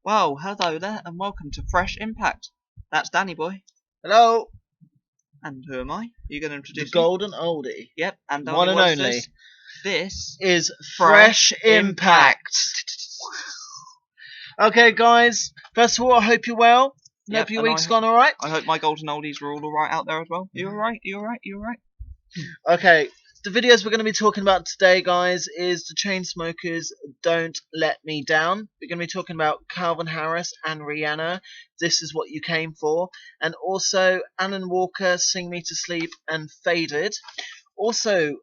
Well, hello there, and welcome to Fresh Impact. That's Danny Boy. Hello, And who am I? Are you going to the introduce me? golden oldie. Yep, and One and what's only. This Is Fresh Fresh Impact. Okay, guys. First of all, I hope you're well. Yep, Hope your and week's gone all right. I hope my golden oldies were all alright out there as well. You alright? You alright? You alright? Okay, the videos we're going to be talking about today, guys, is the Chainsmokers Don't Let Me Down. We're going to be talking about Calvin Harris and Rihanna. This Is What You Came For. And also Alan Walker, Sing Me to Sleep and Faded. Also,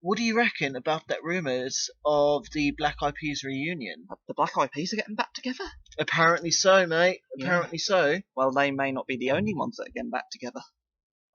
what do you reckon about that rumours of the Black Eyed Peas reunion? The Black Eyed Peas are getting back together? Apparently so, mate. Yeah. Apparently so. Well, they may not be the only ones that are getting back together.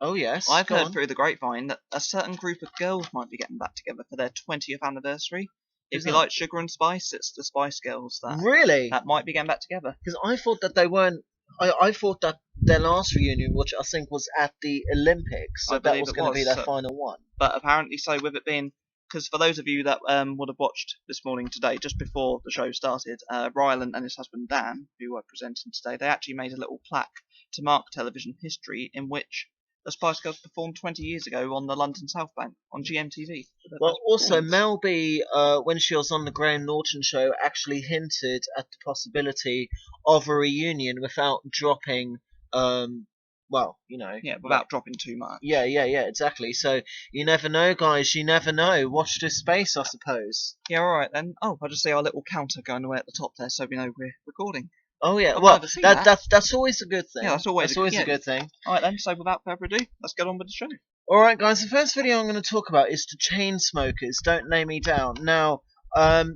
Oh, yes. I've Go heard on. through the grapevine that a certain group of girls might be getting back together for their 20th anniversary. Who's If you that? like Sugar and Spice, it's the Spice Girls Really? that might be getting back together. Because I thought that they weren't. I thought that their last reunion, which I think was at the Olympics, so I that believe was it going to be was, their final one. But apparently so, with it being, because for those of you that would have watched this morning today, just before the show started, Rylan and his husband Dan, who were presenting today, they actually made a little plaque to mark television history in which the Spice Girls performed 20 years ago on the London South Bank on GMTV. Well, also Mel B, when she was on the Graham Norton show, actually hinted at the possibility of a reunion without dropping. Well, you know. Yeah, without dropping too much. Yeah, exactly. So you never know, guys. You never know. Watch this space, I suppose. Yeah, alright then. Oh, I just see our little counter going away at the top there, so we know we're recording. Oh yeah, I've well never seen that. that's always a good thing. Yeah, that's always a good thing. Alright then, so without further ado, let's get on with the show. Alright, guys, the first video I'm going to talk about is the Chainsmokers Don't Lay Me Down. Now,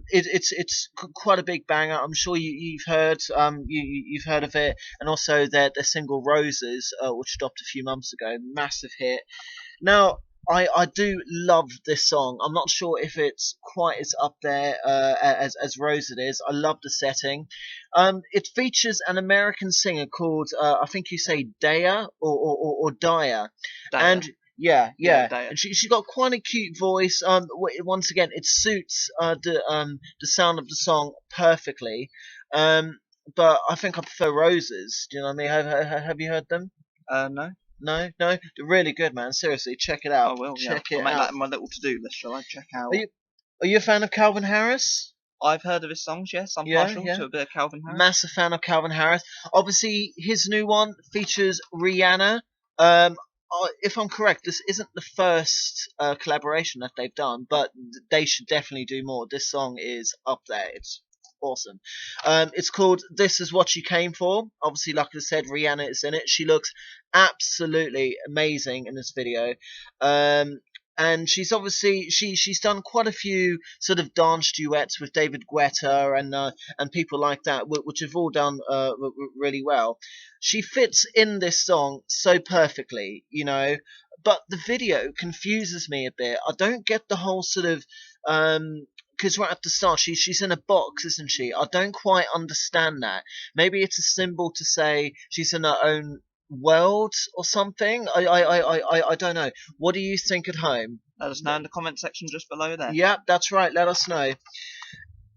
it's quite a big banger. I'm sure you've heard you've heard of it, and also their single Roses, which dropped a few months ago, massive hit. Now, I do love this song. I'm not sure if it's quite as up there as Rose it is. I love the setting. It features an American singer called I think you say Daya or Daya. And yeah, Daya. and she got quite a cute voice. Once again, it suits the sound of the song perfectly. But I think I prefer Roses. Do you know what I mean? Have you heard them? No. No, they're really good, man. Seriously, check it out. I will, yeah. Check it I'll make out. that in my little to-do list, shall I? Check out. Are you a fan of Calvin Harris? I've heard of his songs, yes. I'm Yeah, partial to a bit of Calvin Harris. Massive fan of Calvin Harris. Obviously, his new one features Rihanna. If I'm correct, this isn't the first collaboration that they've done, but they should definitely do more. This song is up there. It's awesome. It's called This Is What You Came For. Obviously, like I said, Rihanna is in it. She looks absolutely amazing in this video. And she's obviously she's done quite a few sort of dance duets with David Guetta and people like that, which have all done really well. She fits in this song so perfectly, you know. But the video confuses me a bit. I don't get the whole sort of because right at the start she's in a box, isn't she? I don't quite understand that. Maybe it's a symbol to say she's in her own world or something. I don't know. What do you think at home? Let us know in the comment section just below there. Yeah, that's right. Let us know.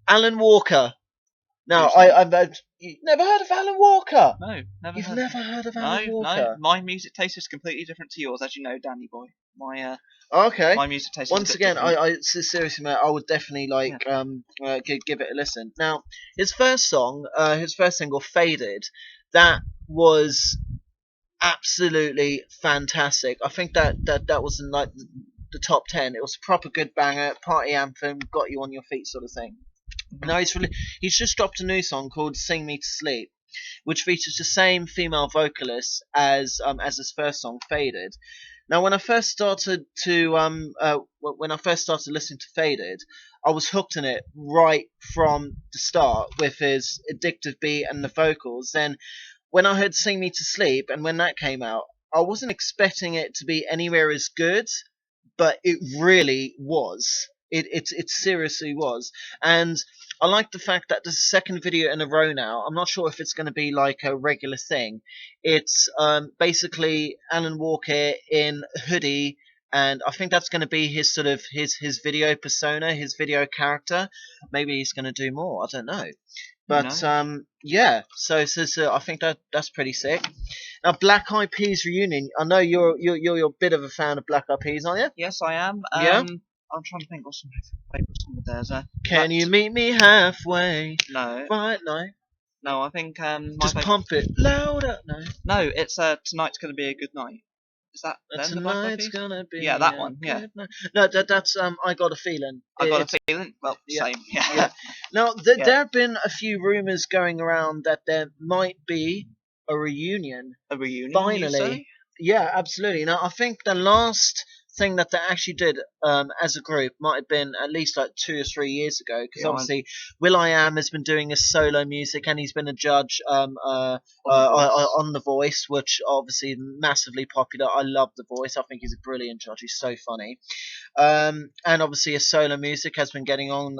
Alan Walker. Now, you never heard of Alan Walker? No, never You've heard. never heard of Alan Walker? No, my music taste is completely different to yours, as you know, Danny boy. Okay. My music taste. Once is a bit again, different. seriously, mate, I would definitely give it a listen. Now, his first song, his first single, "Faded," that was absolutely fantastic. I think that was in like the top 10. It was a proper good banger, party anthem, got you on your feet sort of thing. Now he's just dropped a new song called "Sing Me to Sleep," which features the same female vocalist as his first song, "Faded." Now, when I first started listening to "Faded," I was hooked in it right from the start with his addictive beat and the vocals. Then, when I heard "Sing Me to Sleep" and when that came out, I wasn't expecting it to be anywhere as good, but it really was. It seriously was, and I like the fact that the second video in a row now. I'm not sure if it's going to be like a regular thing. It's basically Alan Walker in a hoodie, and I think that's going to be his sort of his video persona, his video character. Maybe he's going to do more. I don't know. But yeah, so I think that's pretty sick. Now, Black Eyed Peas reunion. I know you're a bit of a fan of Black Eyed Peas, aren't you? Yes, I am. Yeah. I'm trying to think what's my favourite song of theirs. Can you meet me halfway? No, Right now. no. I think my Just favourite. pump it louder. No. No, it's Tonight's Gonna Be a Good Night. Is that them, the Black Eyed Tonight's Peas? gonna be Yeah, that a one. Yeah, good night. No, that's I got a feeling. I got It's a feeling. Well, yeah, same. Yeah. yeah. Now Yeah. there have been a few rumors going around that there might be a reunion. A reunion. You Finally. say? Yeah, absolutely. Now, I think the last thing that they actually did as a group might have been at least like 2 or 3 years ago, because Yeah, obviously Will.i.am has been doing his solo music and he's been a judge The Voice. on The Voice, which obviously massively popular. I love The Voice. I think he's a brilliant judge. He's so funny. And obviously his solo music has been getting on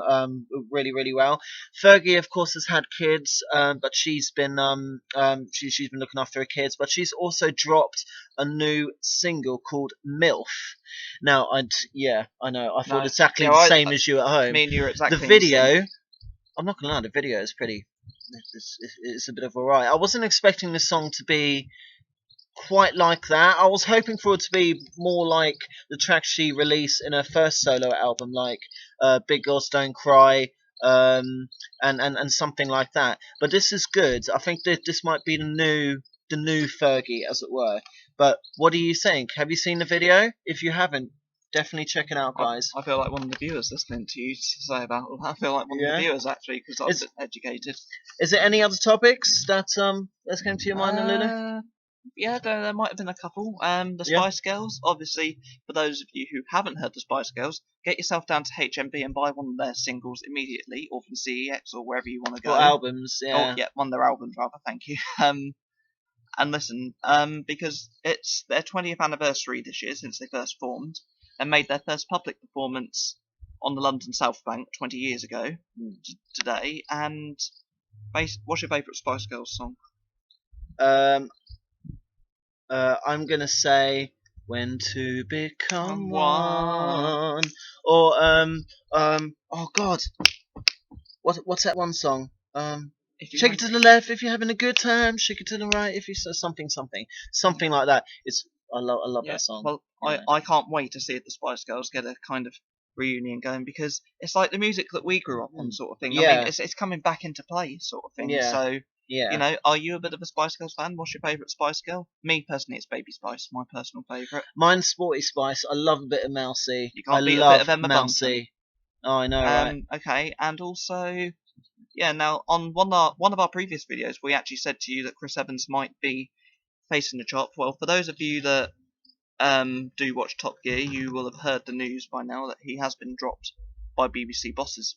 really, really well. Fergie, of course, has had kids, but she's been she's been looking after her kids. But she's also dropped a new single called MILF. Now, I know. I thought No. exactly Yeah, the same as you at home. Me and you are exactly The in sync. video, I'm not gonna lie, the video is pretty. It's a bit of alright. I wasn't expecting the song to be quite like that. I was hoping for it to be more like the tracks she released in her first solo album, like Big Girls Don't Cry, and something like that. But this is good. I think that this might be the new Fergie, as it were. But what do you think? Have you seen the video? If you haven't, definitely check it out, guys. I feel like one of the viewers listening to you say about. I feel like one of Yeah. the viewers actually because I'm Is- a bit educated. Is there any other topics that's came to your mind, Lulu? Yeah, there might have been a couple. The Yeah. Spice Girls, obviously, for those of you who haven't heard the Spice Girls, get yourself down to HMV and buy one of their singles immediately, or from CEX or wherever you want to go. Or albums? Yeah. Oh, yeah, one of their albums rather. Thank you. And listen, because it's their 20th anniversary this year since they first formed, and made their first public performance on the London South Bank 20 years ago today. And what's your favourite Spice Girls song? I'm gonna say when to become One. one, or oh god, what's that one song? If you Shake want- it to the left if you're having a good time. Shake it to the right if you say something like that. I love Yeah, that song. well, you know. I can't wait to see if the Spice Girls get a kind of reunion going because it's like the music that we grew up on, sort of thing. I Yeah. mean, it's coming back into play, sort of thing. Yeah. So, Yeah. you know, are you a bit of a Spice Girls fan? What's your favourite Spice Girl? Me personally, it's Baby Spice, my personal favourite. Mine's Sporty Spice. I love a bit of Mousy. You can't I beat a love bit of Emma Mousy. Oh, I know, right? Okay, and also, yeah. Now, on one of our previous videos, we actually said to you that Chris Evans might be facing the chop. Well, for those of you that do watch Top Gear, you will have heard the news by now that he has been dropped by BBC bosses,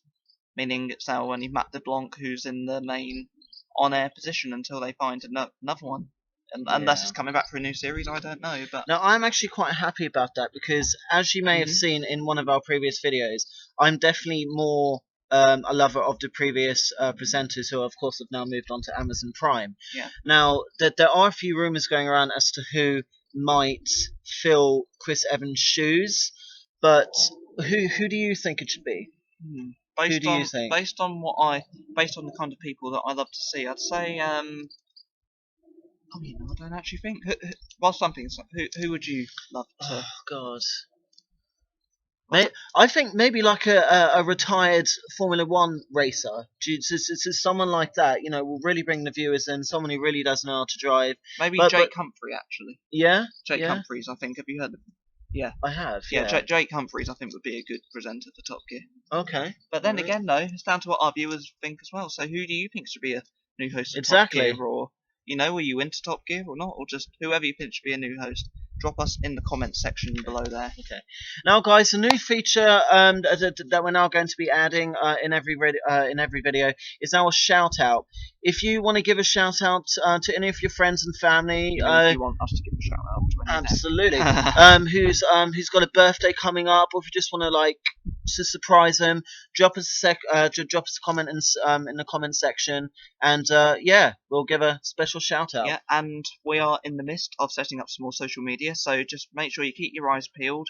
meaning it's now only Matt DeBlanc who's in the main on-air position until they find another one. And unless Yeah. it's coming back for a new series, I don't know. But Now, I'm actually quite happy about that because, as you may have seen in one of our previous videos, I'm definitely more a lover of the previous presenters who, of course, have now moved on to Amazon Prime. Yeah. Now, there are a few rumors going around as to who might fill Chris Evans' shoes, but who do you think it should be? based do on you think? based on the kind of people that I love to see, I'd say I don't actually think. Who would you love to? Oh God. I think maybe like a retired Formula One racer. Just someone like that, will really bring the viewers in. Someone who really does know how to drive. Maybe but- Jake Humphrey, actually. Yeah, Jake yeah, Humphreys, I think. Have you heard of him? I have. Yeah, Yeah. Jake Humphreys, I think, would be a good presenter for Top Gear. Okay. But then Alright. again, though, it's down to what our viewers think as well. So who do you think should be a new host of Exactly. Top Gear? Or, were you into Top Gear or not? Or just whoever you think should be a new host? Drop us in the comments section below there. Okay. Now, guys, a new feature that we're now going to be adding in every video is now a shout out. If you want to give a shout out to any of your friends and family, If you want us to give a shout out to anyone. absolutely, who's got a birthday coming up, or if you just want to surprise them, drop us a comment in the comment section, and we'll give a special shout out. Yeah, and we are in the midst of setting up some more social media, so just make sure you keep your eyes peeled,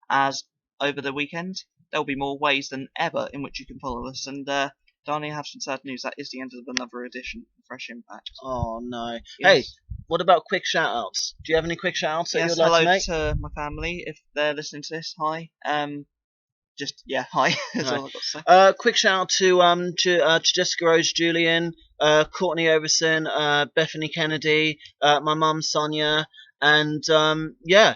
as over the weekend there'll be more ways than ever in which you can follow us, and Darnie, I have some sad news. That is the end of another edition of Fresh Impact. Oh no. Yes. Hey, what about quick shout outs? Do you have any quick shout outs that Yes, you'd like hello to make? to my family if they're listening to this. Hi. Hi. That's Hi. all I've got to say. Quick shout out to Jessica Rose, Julian, Courtney Overson, Bethany Kennedy, my mum Sonia, and yeah.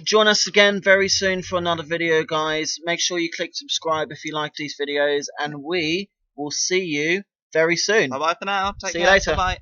Join us again very soon for another video, guys. Make sure you click subscribe if you like these videos, and we will see you very soon. Bye bye for now. Take See you care. later. Bye bye.